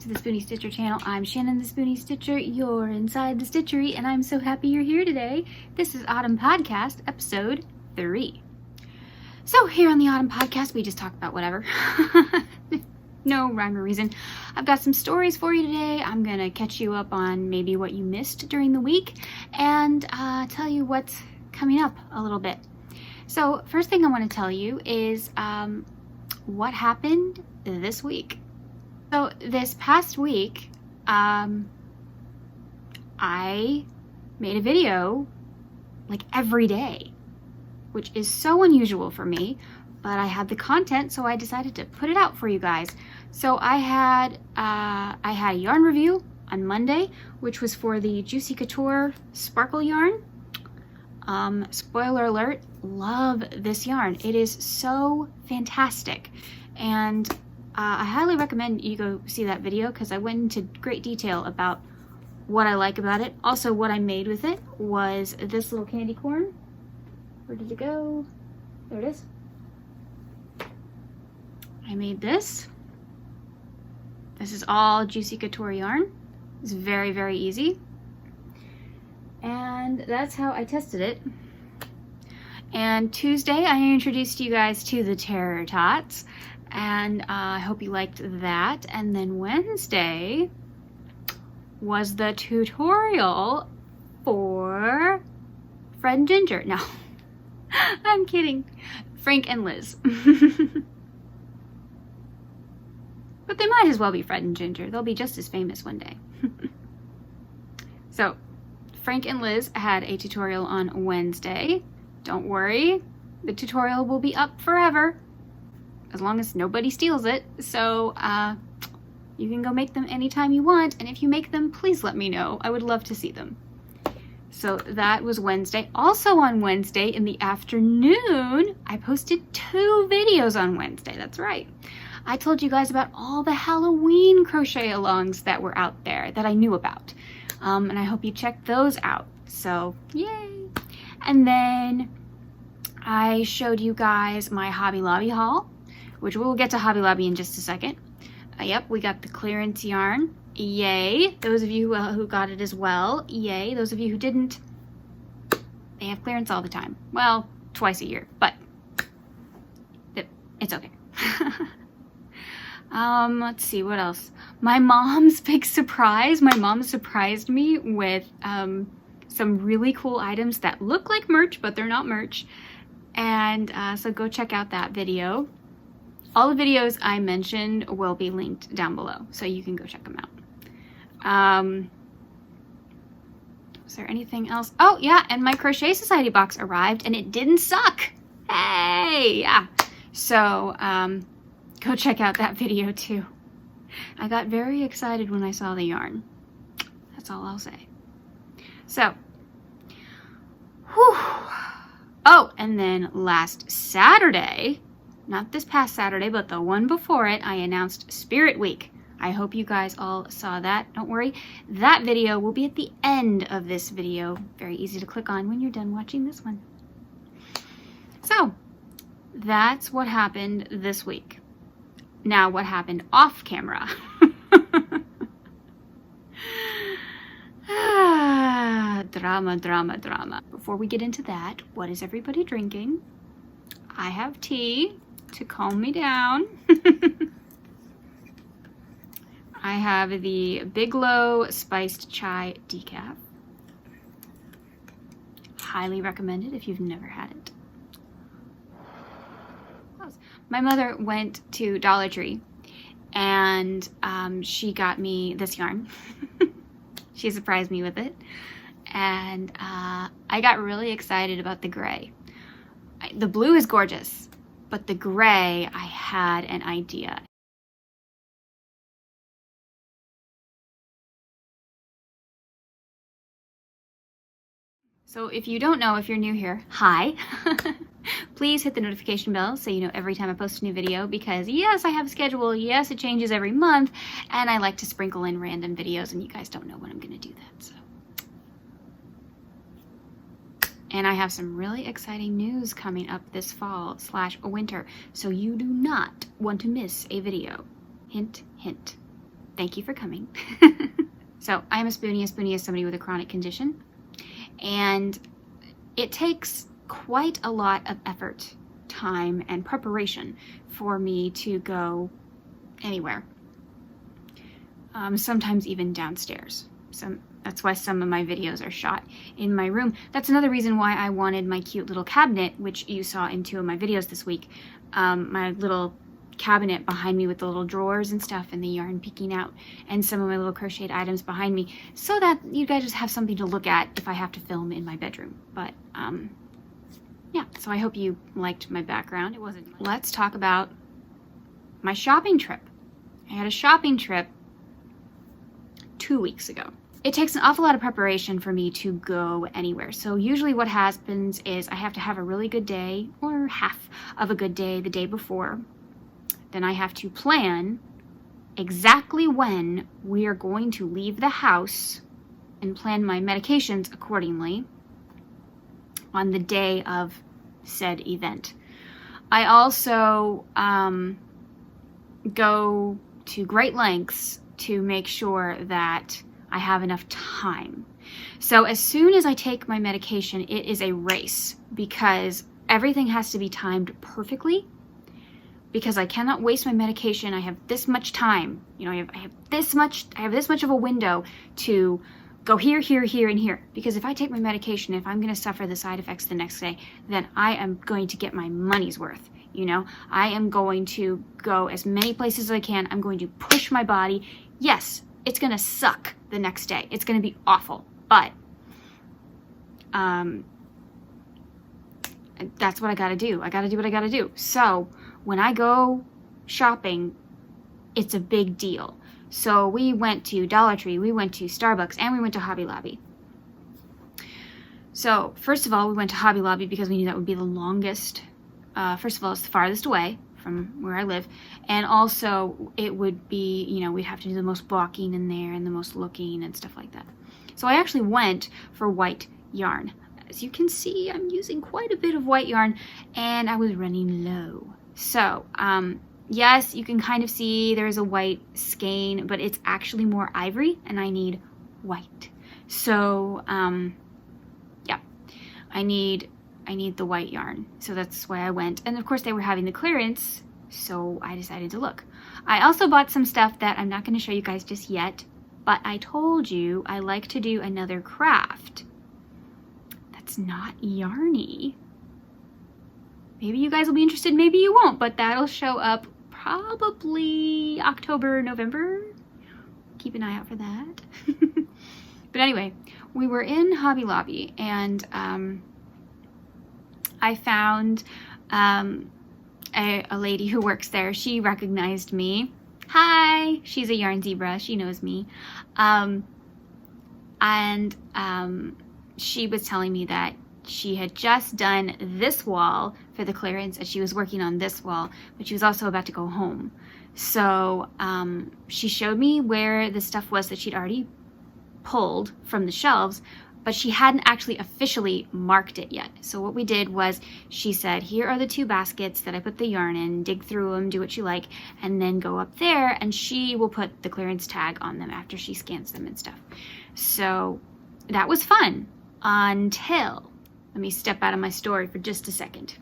to the Spoonie Stitcher channel. I'm Shannon the Spoonie Stitcher. You're inside the stitchery, and I'm so happy you're here today. This is Autumn Podcast, episode 3. So here on the Autumn Podcast, we just talk about whatever. No rhyme or reason. I've got some stories for you today. I'm gonna catch you up on maybe what you missed during the week and tell you what's coming up a little bit. So first thing I want to tell you is what happened this week. So this past week, I made a video like every day, which is so unusual for me, but I had the content, so I decided to put it out for you guys. So I had a yarn review on Monday, which was for the Juicy Couture Sparkle yarn. Spoiler alert, love this yarn. It is so fantastic. And I highly recommend you go see that video because I went into great detail about what I like about it. Also, what I made with it was this little candy corn. Where did it go? There it is. I made this. This is all Juicy Couture yarn. It's very, very easy. And that's how I tested it. And Tuesday, I introduced you guys to the TOTs. And I hope you liked that. And then Wednesday was the tutorial for Fred and Ginger. No, I'm kidding. Frank and Liz. But they might as well be Fred and Ginger. They'll be just as famous one day. So, Frank and Liz had a tutorial on Wednesday. Don't worry, the tutorial will be up forever, as long as nobody steals it. So you can go make them anytime you want, and if you make them, please let me know. I would love to see them. So that was Wednesday. Also on Wednesday in the afternoon, I posted 2 videos on Wednesday. That's right. I told you guys about all the Halloween crochet alongs that were out there that I knew about. And I hope you checked those out. So, yay! And then I showed you guys my Hobby Lobby haul, which we'll get to Hobby Lobby in just a second. Yep, we got the clearance yarn. Yay! Those of you who got it as well, yay. Those of you who didn't, they have clearance all the time. Well, twice a year, but it's okay. Let's see, what else? My mom's big surprise. My mom surprised me with some really cool items that look like merch, but they're not merch. And so go check out that video. All the videos I mentioned will be linked down below, so you can go check them out. Is there anything else? Oh yeah, and my Crochet Society box arrived and it didn't suck. Hey, yeah. So go check out that video too. I got very excited when I saw the yarn. That's all I'll say. So, whew. Oh, and then last Saturday, not this past Saturday, but the one before it, I announced Spirit Week. I hope you guys all saw that. Don't worry, that video will be at the end of this video. Very easy to click on when you're done watching this one. So, that's what happened this week. Now, what happened off camera? Drama, drama, drama. Before we get into that, what is everybody drinking? I have tea to calm me down. I have the Bigelow Spiced Chai Decaf. Highly recommended if you've never had it. My mother went to Dollar Tree and she got me this yarn. She surprised me with it. And I got really excited about the gray. The blue is gorgeous, but the gray, I had an idea. So if you don't know, if you're new here, hi. Please hit the notification bell so you know every time I post a new video, because yes, I have a schedule, yes, it changes every month, and I like to sprinkle in random videos, and you guys don't know when I'm gonna do that, so. And I have some really exciting news coming up this fall/winter, so you do not want to miss a video. Hint, hint. thank you for coming. So I'm a Spoonie. A Spoonie is somebody with a chronic condition. And it takes quite a lot of effort, time, and preparation for me to go anywhere. Sometimes even downstairs. That's why some of my videos are shot in my room. That's another reason why I wanted my cute little cabinet, which you saw in 2 of my videos this week. My little cabinet behind me with the little drawers and stuff and the yarn peeking out, and some of my little crocheted items behind me, so that you guys just have something to look at if I have to film in my bedroom. But yeah, so I hope you liked my background. It wasn't much. Let's talk about my shopping trip. I had a shopping trip 2 weeks ago. It takes an awful lot of preparation for me to go anywhere. So usually what happens is I have to have a really good day, or half of a good day, the day before. Then I have to plan exactly when we are going to leave the house and plan my medications accordingly on the day of said event. I also go to great lengths to make sure that I have enough time. So as soon as I take my medication, it is a race, because everything has to be timed perfectly, because I cannot waste my medication. I have this much time. You know, I have this much of a window to go here, here, here, and here. Because if I take my medication, if I'm going to suffer the side effects the next day, then I am going to get my money's worth. You know, I am going to go as many places as I can. I'm going to push my body. Yes, it's going to suck the next day. It's going to be awful. But that's what I got to do. I got to do what I got to do. So when I go shopping, it's a big deal. So we went to Dollar Tree, we went to Starbucks, and we went to Hobby Lobby. So first of all, we went to Hobby Lobby because we knew that would be the longest. First of all, it's the farthest away from where I live. And also it would be, you know, we'd have to do the most walking in there and the most looking and stuff like that. So I actually went for white yarn. As you can see, I'm using quite a bit of white yarn, and I was running low. So, yes, you can kind of see there's a white skein, but it's actually more ivory, and I need white. So, yeah, I need the white yarn. So that's why I went. And of course they were having the clearance, so I decided to look. I also bought some stuff that I'm not going to show you guys just yet, but I told you I like to do another craft that's not yarny. Maybe you guys will be interested, maybe you won't, but that'll show up probably October, November. Keep an eye out for that. But anyway, we were in Hobby Lobby, and I found a lady who works there. She recognized me. Hi! She's a yarn zebra. She knows me. She was telling me that she had just done this wall for the clearance, and she was working on this wall, but she was also about to go home. So she showed me where the stuff was that she'd already pulled from the shelves, but she hadn't actually officially marked it yet. So what we did was, she said, here are the 2 baskets that I put the yarn in, dig through them, do what you like, and then go up there, and she will put the clearance tag on them after she scans them and stuff. So that was fun, until, let me step out of my story for just a second.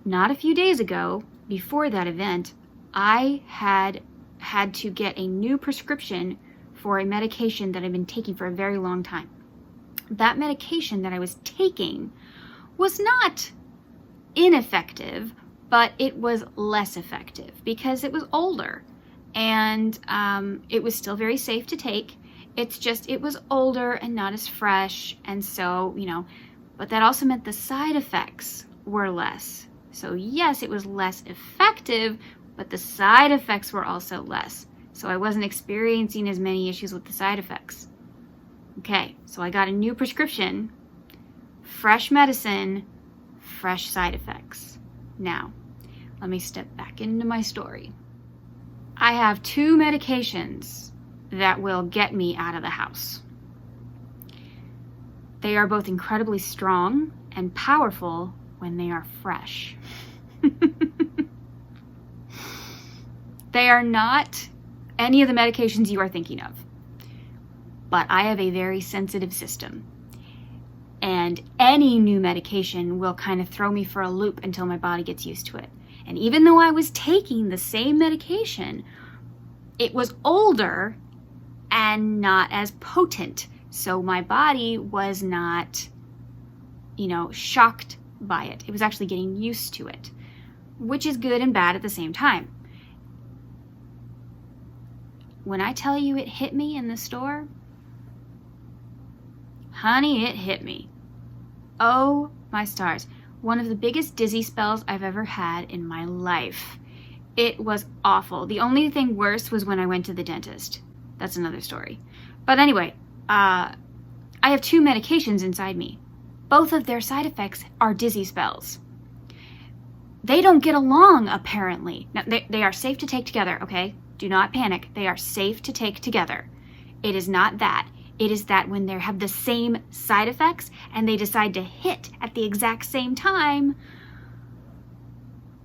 Not a few days ago, before that event, I had to get a new prescription for a medication that I've been taking for a very long time. That medication that I was taking was not ineffective, but it was less effective because it was older, and it was still very safe to take. It's just, it was older and not as fresh, and so, you know, but that also meant the side effects were less. So yes, it was less effective, but the side effects were also less. So I wasn't experiencing as many issues with the side effects. Okay, so I got a new prescription, fresh medicine, fresh side effects. Now, let me step back into my story. I have 2 medications that will get me out of the house. They are both incredibly strong and powerful when they are fresh. They are not any of the medications you are thinking of. But I have a very sensitive system. And any new medication will kind of throw me for a loop until my body gets used to it. And even though I was taking the same medication, it was older and not as potent. So my body was not, shocked by it. It was actually getting used to it, which is good and bad at the same time. When I tell you it hit me in the store, honey, it hit me. Oh my stars. One of the biggest dizzy spells I've ever had in my life. It was awful. The only thing worse was when I went to the dentist. That's another story. But anyway, I have 2 medications inside me. Both of their side effects are dizzy spells. They don't get along, apparently. Now, they are safe to take together, okay? Do not panic. They are safe to take together. It is not that. It is that when they have the same side effects and they decide to hit at the exact same time,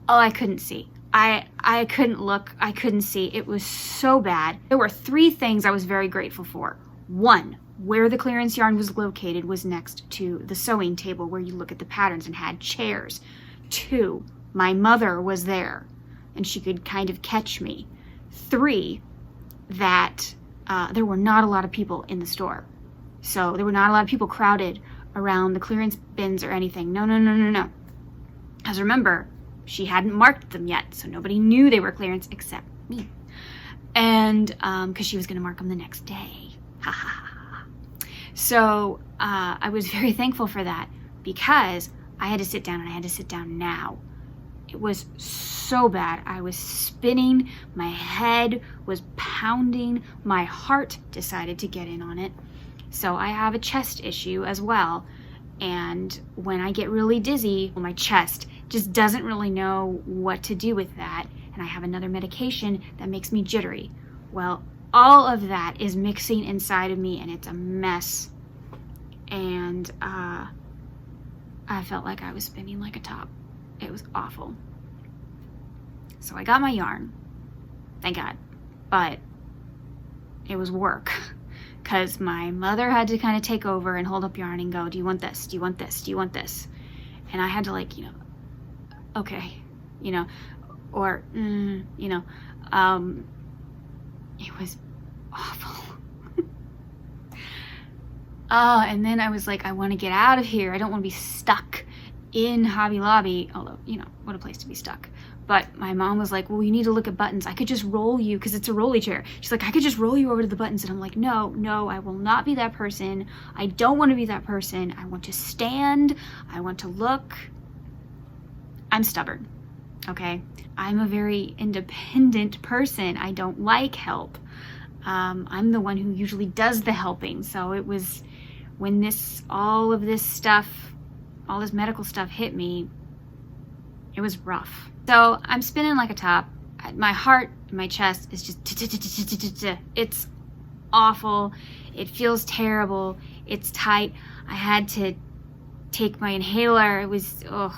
I couldn't see. I couldn't look. I couldn't see. It was so bad. There were 3 things I was very grateful for. 1, where the clearance yarn was located was next to the sewing table where you look at the patterns and had chairs. 2, my mother was there and she could kind of catch me. 3, that there were not a lot of people in the store. So there were not a lot of people crowded around the clearance bins or anything. No. As remember, she hadn't marked them yet, so nobody knew they were clearance except me. And because she was going to mark them the next day. Ha ha ha. So I was very thankful for that because I had to sit down and I had to sit down now. It was so bad. I was spinning, my head was pounding, my heart decided to get in on it. So I have a chest issue as well. And when I get really dizzy, my chest just doesn't really know what to do with that. And I have another medication that makes me jittery. Well, all of that is mixing inside of me and it's a mess. And I felt like I was spinning like a top. It was awful. So I got my yarn, thank God, but it was work because my mother had to kind of take over and hold up yarn and go, do you want this? Do you want this? Do you want this? And I had to okay, or, it was awful. And then I was like, I want to get out of here. I don't want to be stuck in Hobby Lobby, although, what a place to be stuck. But my mom was like, well, you need to look at buttons. I could just roll you, because it's a rolly chair. She's like, I could just roll you over to the buttons. And I'm like, no, I will not be that person. I don't want to be that person. I want to stand. I want to look. I'm stubborn, okay? I'm a very independent person. I don't like help. I'm the one who usually does the helping. So it was when all this medical stuff hit me, it was rough. So I'm spinning like a top. My heart, my chest is just, it's awful. It feels terrible. It's tight. I had to take my inhaler. It was a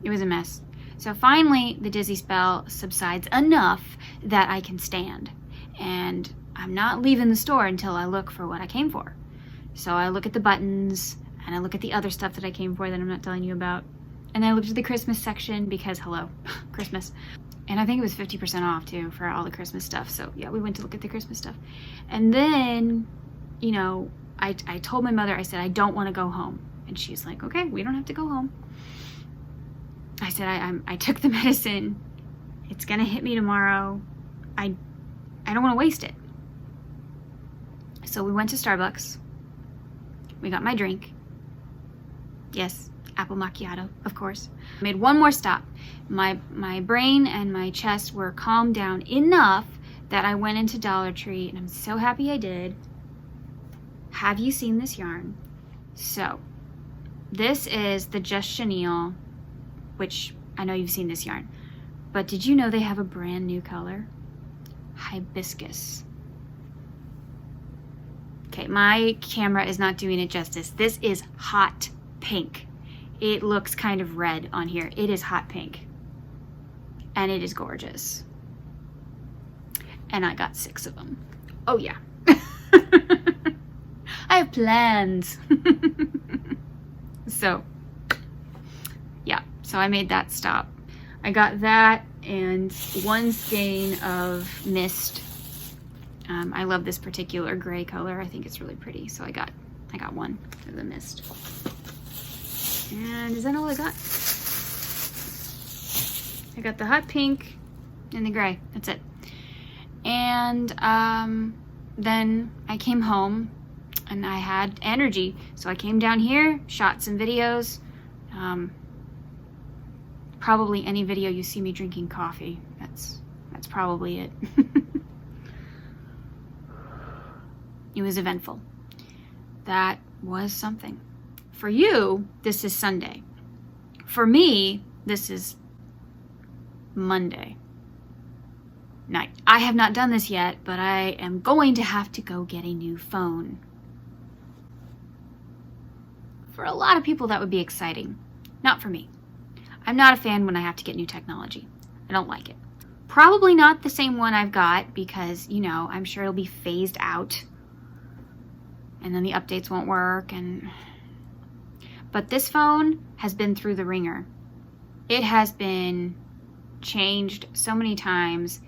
mess. So finally, the dizzy spell subsides enough that I can stand. And I'm not leaving the store until I look for what I came for. So I look at the buttons and I look at the other stuff that I came for that I'm not telling you about. And I looked at the Christmas section because, hello, Christmas. And I think it was 50% off too for all the Christmas stuff. So yeah, we went to look at the Christmas stuff. And then, I told my mother, I said, I don't want to go home. And she's like, okay, we don't have to go home. I said, I took the medicine. It's going to hit me tomorrow. I don't want to waste it. So we went to Starbucks. We got my drink. Yes, apple macchiato, of course. Made one more stop. My brain and my chest were calmed down enough that I went into Dollar Tree, and I'm so happy I did. Have you seen this yarn? So, this is the Just Chenille, which I know you've seen this yarn, but did you know they have a brand new color? Hibiscus. Okay, my camera is not doing it justice. This is hot pink. It looks kind of red on here. It is hot pink. And it is gorgeous. and I got 6 of them. Oh yeah. I have plans. So yeah, so I made that stop. I got that and 1 skein of mist. I love this particular gray color. I think it's really pretty. So I got 1 of the mist. And is that all I got? I got the hot pink and the gray. That's it. And then I came home and I had energy. So I came down here, shot some videos. Probably any video you see me drinking coffee. That's probably it. It was eventful. That was something. For you, this is Sunday. For me, this is Monday night. I have not done this yet, but I am going to have to go get a new phone. For a lot of people, that would be exciting. Not for me. I'm not a fan when I have to get new technology. I don't like it. Probably not the same one I've got because, you know, I'm sure it'll be phased out and then the updates won't work. But this phone has been through the ringer. It has been changed so many times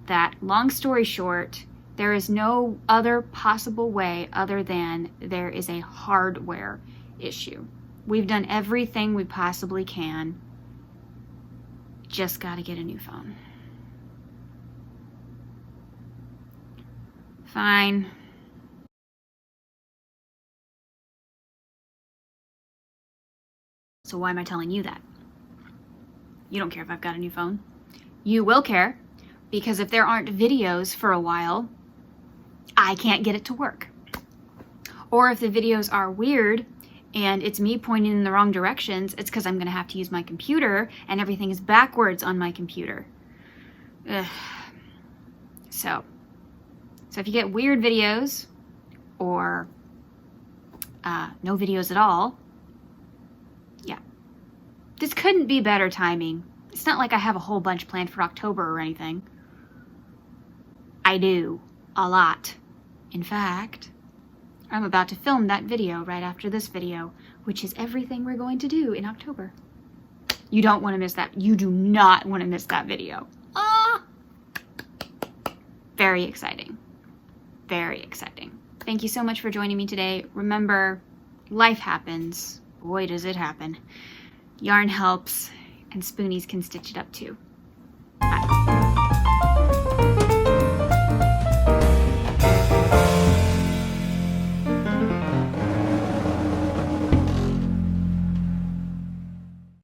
that, long story short, there is no other possible way other than there is a hardware issue. We've done everything we possibly can. Just gotta get a new phone. Fine. So why am I telling you that? You don't care if I've got a new phone. You will care, because if there aren't videos for a while, I can't get it to work. Or if the videos are weird and it's me pointing in the wrong directions, it's because I'm going to have to use my computer and everything is backwards on my computer. Ugh. So if you get weird videos or no videos at all, yeah. This couldn't be better timing. It's not like I have a whole bunch planned for October or anything. I do. A lot. In fact, I'm about to film that video right after this video, which is everything we're going to do in October. You don't want to miss that. You do not want to miss that video. Ah! Very exciting. Very exciting. Thank you so much for joining me today. Remember, life happens. Boy, does it happen. Yarn helps, and spoonies can stitch it up too. Bye.